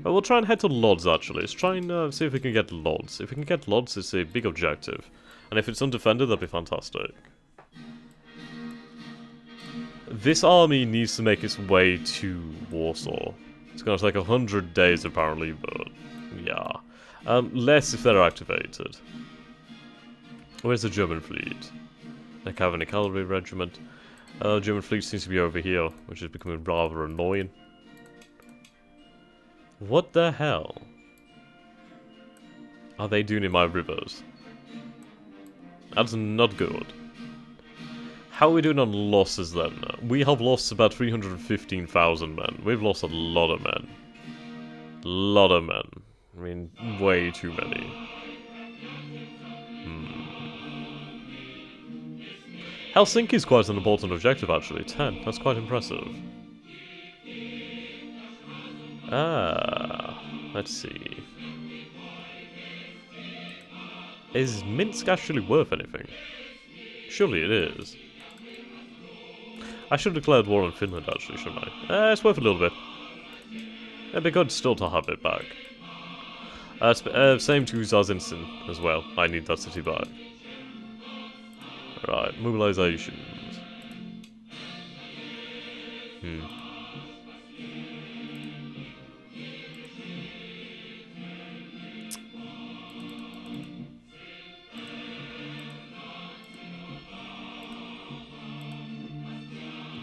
Well, we'll try and head to Lodz, actually. Let's try and see if we can get Lodz. If we can get Lodz, it's a big objective. And if it's undefended, that'd be fantastic. This army needs to make its way to Warsaw. It's gonna take 100 days, apparently, but yeah. Less if they're activated. Where's the German fleet? The Cavalry Cavalry Regiment. German fleet seems to be over here, which is becoming rather annoying. What the hell are they doing in my rivers? That's not good. How are we doing on losses then? We have lost about 315,000 men. We've lost a lot of men. Lot of men. I mean, way too many. Helsinki is quite an important objective, actually. 10. That's quite impressive. Let's see. Is Minsk actually worth anything? Surely it is. I should have declared war on Finland, actually, shouldn't I? It's worth a little bit. It'd be good still to have it back. Same to Zazinsin as well. I need that city back. Right, mobilizations.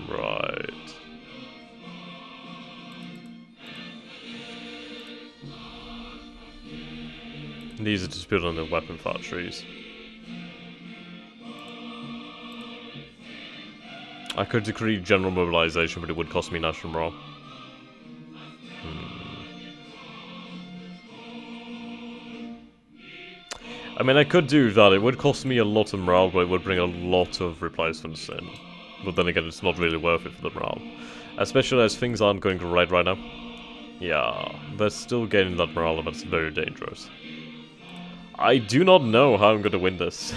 Right. These are just built on the weapon factories. I could decree general mobilization, but it would cost me national morale. I mean, I could do that. It would cost me a lot of morale, but it would bring a lot of replacements in. But then again, it's not really worth it for the morale. Especially as things aren't going great right now. Yeah, they're still gaining that morale, and that's very dangerous. I do not know how I'm going to win this.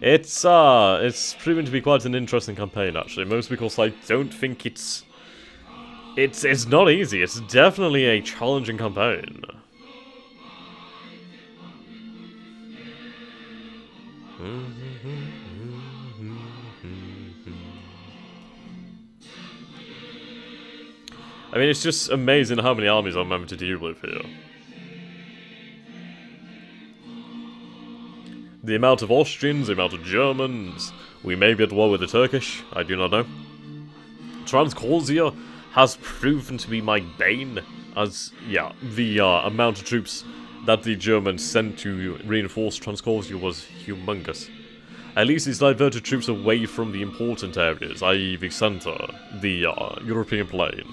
It's proven to be quite an interesting campaign, actually. Mostly because I don't think it's not easy. It's definitely a challenging campaign. I mean, it's just amazing how many armies I'm having to deal with here. The amount of Austrians, the amount of Germans. We may be at war with the Turkish, I do not know. Transcorsia has proven to be my bane, as, yeah, the amount of troops that the Germans sent to reinforce Transcorsia was humongous. At least it's diverted troops away from the important areas, i.e. the center, the European plain.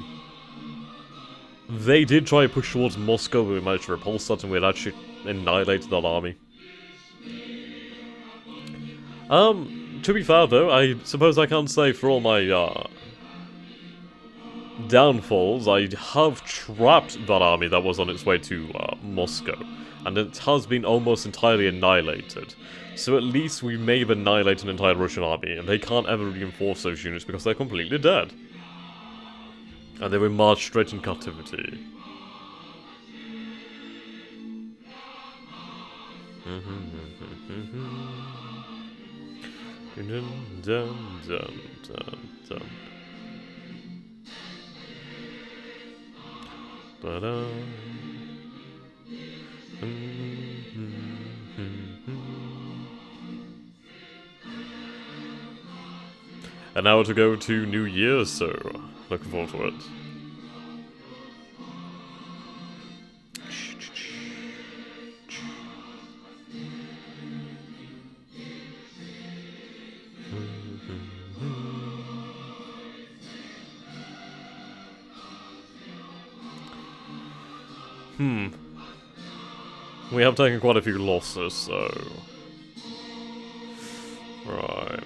They did try to push towards Moscow, but we managed to repulse that and we had actually annihilated that army. To be fair though, I suppose I can't say for all my downfalls, I have trapped that army that was on its way to Moscow, and it has been almost entirely annihilated. So at least we may have annihilated an entire Russian army, and they can't ever reinforce those units because they're completely dead. And they were marched straight in captivity. And now to go to New Year's, so looking forward to it. We have taken quite a few losses, so... Right.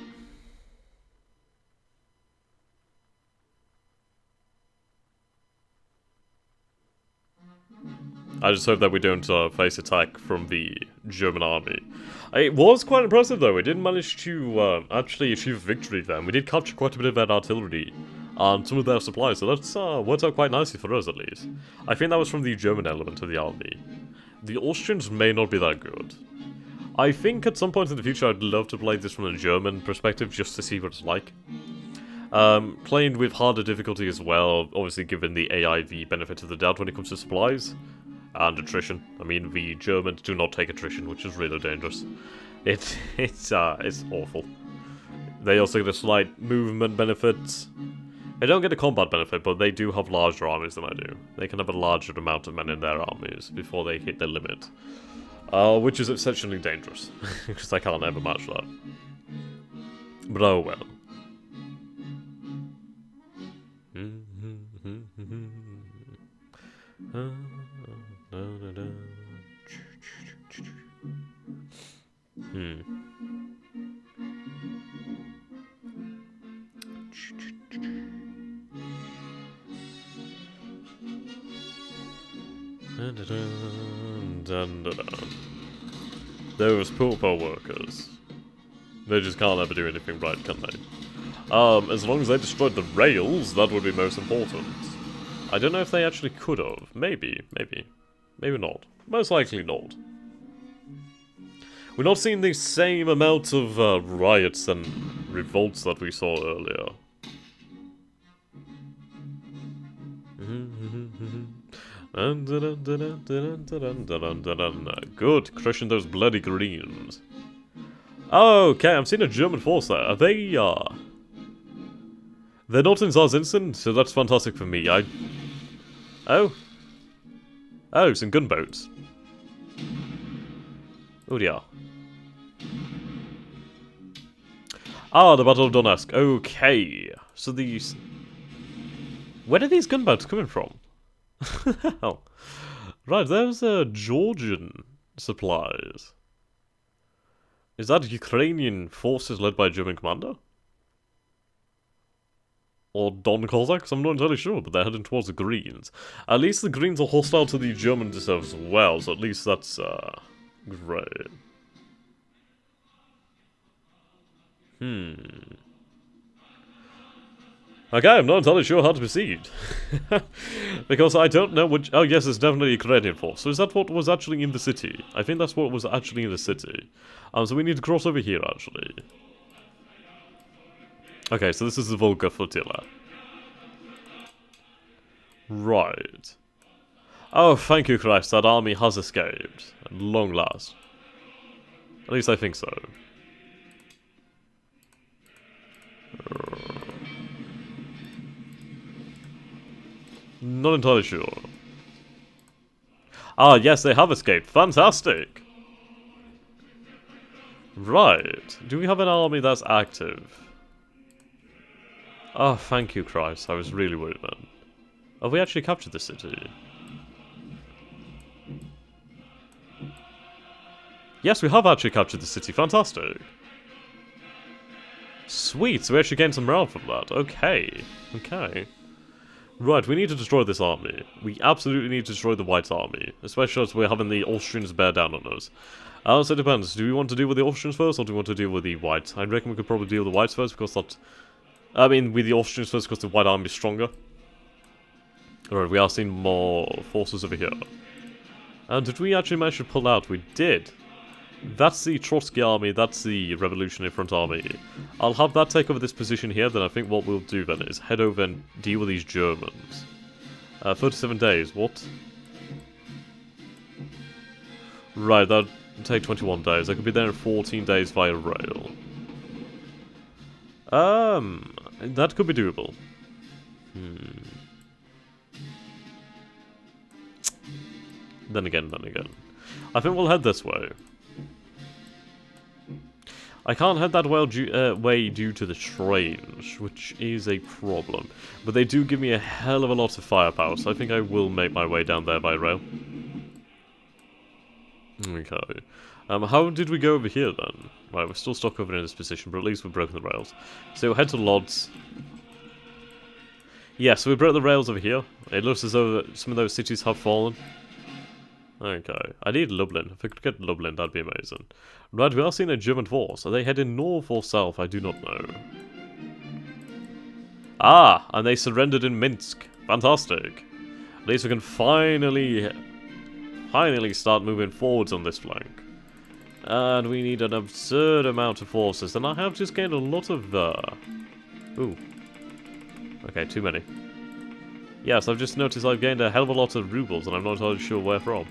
I just hope that we don't face attack from the German army. It was quite impressive though, we did manage to actually achieve victory then. We did capture quite a bit of that artillery and some of their supplies, so that's worked out quite nicely for us at least. I think that was from the German element of the army. The Austrians may not be that good. I think at some point in the future I'd love to play this from a German perspective just to see what it's like. Playing with harder difficulty as well, obviously given the AI the benefit of the doubt when it comes to supplies. And attrition. I mean, the Germans do not take attrition, which is really dangerous. It's awful. They also get a slight movement benefit. They don't get a combat benefit, but they do have larger armies than I do. They can have a larger amount of men in their armies before they hit their limit. Which is exceptionally dangerous, because I can't ever match that. But oh well. Dun, dun, dun, dun, dun. Those poor workers. They just can't ever do anything right, can they? As long as they destroyed the rails, that would be most important. I don't know if they actually could have. Maybe. Maybe not. Most likely not. We're not seeing the same amount of riots and revolts that we saw earlier. Good, crushing those bloody Greens. Okay, I'm seeing a German force there. Are they, they're not in Zarzinsen, so that's fantastic for me. Oh, some gunboats. Oh dear. Ah, the Battle of Donetsk. Okay. So these... Where are these gunboats coming from? Oh. Right, there's Georgian supplies. Is that Ukrainian forces led by a German commander? Or Don Cossacks? I'm not entirely sure, but they're heading towards the Greens. At least the Greens are hostile to the Germans as well, so at least that's, great. Okay, I'm not entirely sure how to proceed. Because I don't know which... Oh yes, it's definitely a Ukrainian force. So is that what was actually in the city? I think that's what was actually in the city. So we need to cross over here, actually. Okay, so this is the Volga flotilla. Right. Oh, thank you, Christ, that army has escaped. At long last. At least I think so. Not entirely sure. Ah, yes, they have escaped. Fantastic! Right. Do we have an army that's active? Oh, thank you, Christ. I was really worried then. Have we actually captured the city? Yes, we have actually captured the city. Fantastic. Sweet, so we actually gained some morale from that. Okay. Okay. Right, we need to destroy this army. We absolutely need to destroy the White Army. Especially as we're having the Austrians bear down on us. So it depends. Do we want to deal with the Austrians first, or do we want to deal with the Whites? I reckon we could probably deal with the Whites first, because that... I mean, with the Austrians first, because the White Army is stronger. Alright, we are seeing more forces over here. Did we actually manage to pull out? We did. That's the Trotsky army, that's the Revolutionary Front army. I'll have that take over this position here, then I think what we'll do then is head over and deal with these Germans. 37 days, what? Right, that'd take 21 days. I could be there in 14 days via rail. That could be doable. Then again. I think we'll head this way. I can't head that way due to the trains, which is a problem. But they do give me a hell of a lot of firepower, so I think I will make my way down there by rail. Okay. How did we go over here then? Right, we're still stuck over in this position, but at least we've broken the rails. So we'll head to Lodz. Yeah, so we broke the rails over here. It looks as though some of those cities have fallen. Okay, I need Lublin. If I could get Lublin, that'd be amazing. Right, we are seeing a German force. Are they heading north or south? I do not know. Ah, and they surrendered in Minsk. Fantastic. At least we can finally start moving forwards on this flank. And we need an absurd amount of forces. And I have just gained a lot of... Ooh. Okay, too many. Yes, I've just noticed I've gained a hell of a lot of rubles, and I'm not entirely sure where from.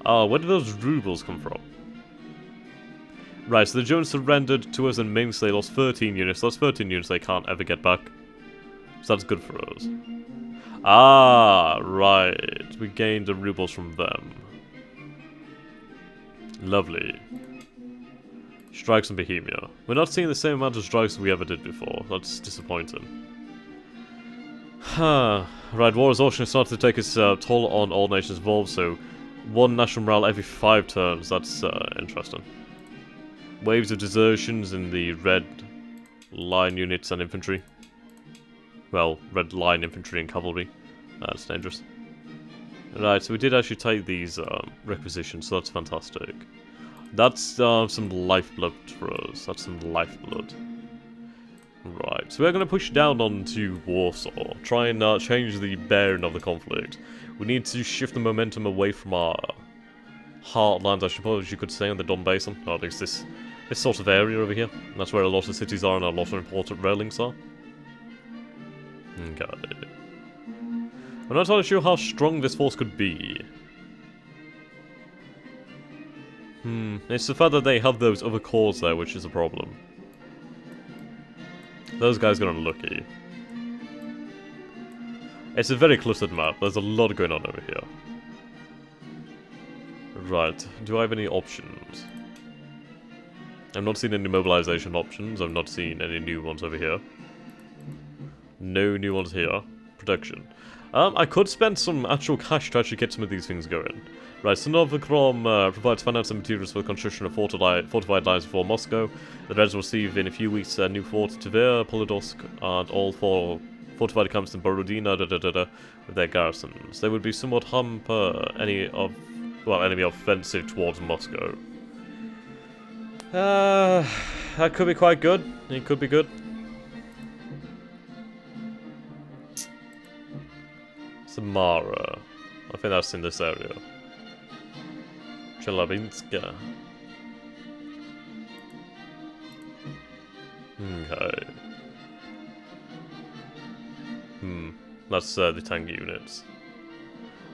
Where did those rubles come from? Right, so the Germans surrendered to us in Minsk. They lost 13 units. Those 13 units they can't ever get back. So that's good for us. Ah, right. We gained the rubles from them. Lovely. Strikes in Bohemia. We're not seeing the same amount of strikes as we ever did before. That's disappointing. Right, war exhaustion is starting to take its toll on all nations involved, so one national morale every 5 turns. That's interesting. Waves of desertions in the red line units and infantry. well, red line infantry and cavalry. That's dangerous. Right, so we did actually take these requisitions, so that's fantastic. That's some lifeblood for us. That's some lifeblood. Right, so we're going to push down onto Warsaw, try and change the bearing of the conflict. We need to shift the momentum away from our heartlands, I suppose you could say, on the Don Basin, or at least this sort of area over here. And that's where a lot of cities are and a lot of important rail links are. Okay. I'm not entirely sure how strong this force could be. It's the fact that they have those other cores there, which is a problem. Those guys got unlucky. It's a very clustered map. There's a lot going on over here. Right. Do I have any options? I've not seen any mobilization options. I've not seen any new ones over here. No new ones here. Production. I could spend some actual cash to actually get some of these things going. Right, so Novakrom provides finance and materials for the construction of fortified lines before Moscow. The Reds will receive in a few weeks a new fort at Tver, Polodorsk, and all 4 fortified camps in Borodina, with their garrisons. They would be somewhat hamper any enemy offensive towards Moscow. That could be quite good. It could be good. Samara. I think that's in this area. Chelabinska. Okay. That's the tank units.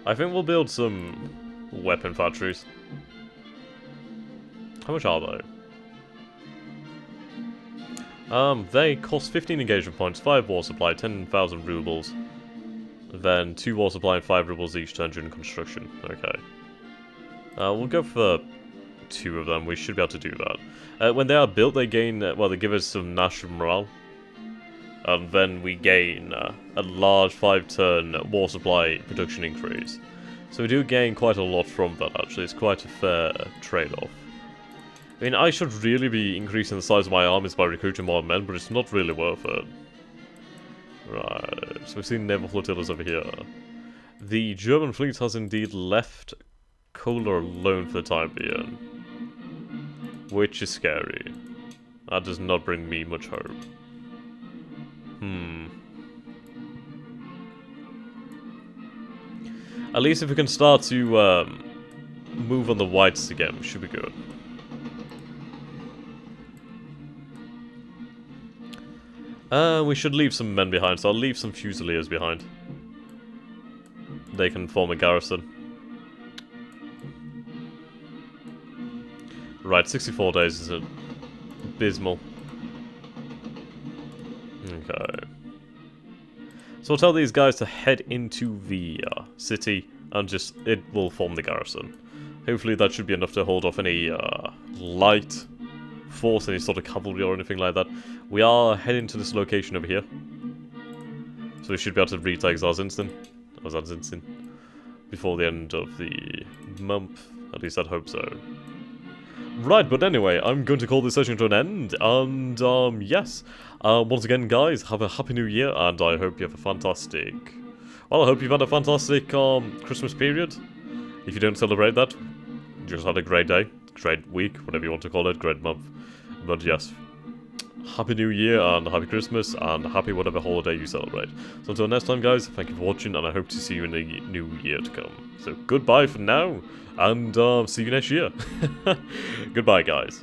I think we'll build some weapon factories. How much are they? They cost 15 engagement points, 5 war supply, 10,000 rubles. Then 2 war supply and 5 rubles each turn during construction. Okay. We'll go for 2 of them. We should be able to do that. When they are built, they gain, they give us some national morale. And then we gain a large 5-turn war supply production increase. So we do gain quite a lot from that, actually. It's quite a fair trade-off. I mean, I should really be increasing the size of my armies by recruiting more men, but it's not really worth it. Right, so we've seen naval flotillas over here. The German fleet has indeed left Kola alone for the time being. Which is scary. That does not bring me much hope. At least if we can start to move on the whites again, we should be good. We should leave some men behind, so I'll leave some Fusiliers behind. They can form a garrison. Right, 64 days is abysmal. Okay. So I'll tell these guys to head into the city, and it will form the garrison. Hopefully that should be enough to hold off any light force, any sort of cavalry or anything like that. We are heading to this location over here. So we should be able to retake Zazinsin, before the end of the month. At least I'd hope so. Right, but anyway, I'm going to call this session to an end, and yes, once again guys, have a happy new year, and I hope you have a fantastic, well, I hope you've had a fantastic Christmas period. If you don't celebrate that, you just had a great day, great week, whatever you want to call it, great month. But yes, happy new year, and happy Christmas, and happy whatever holiday you celebrate. So until next time guys, thank you for watching, and I hope to see you in the new year to come. So goodbye for now, and see you next year. Goodbye guys.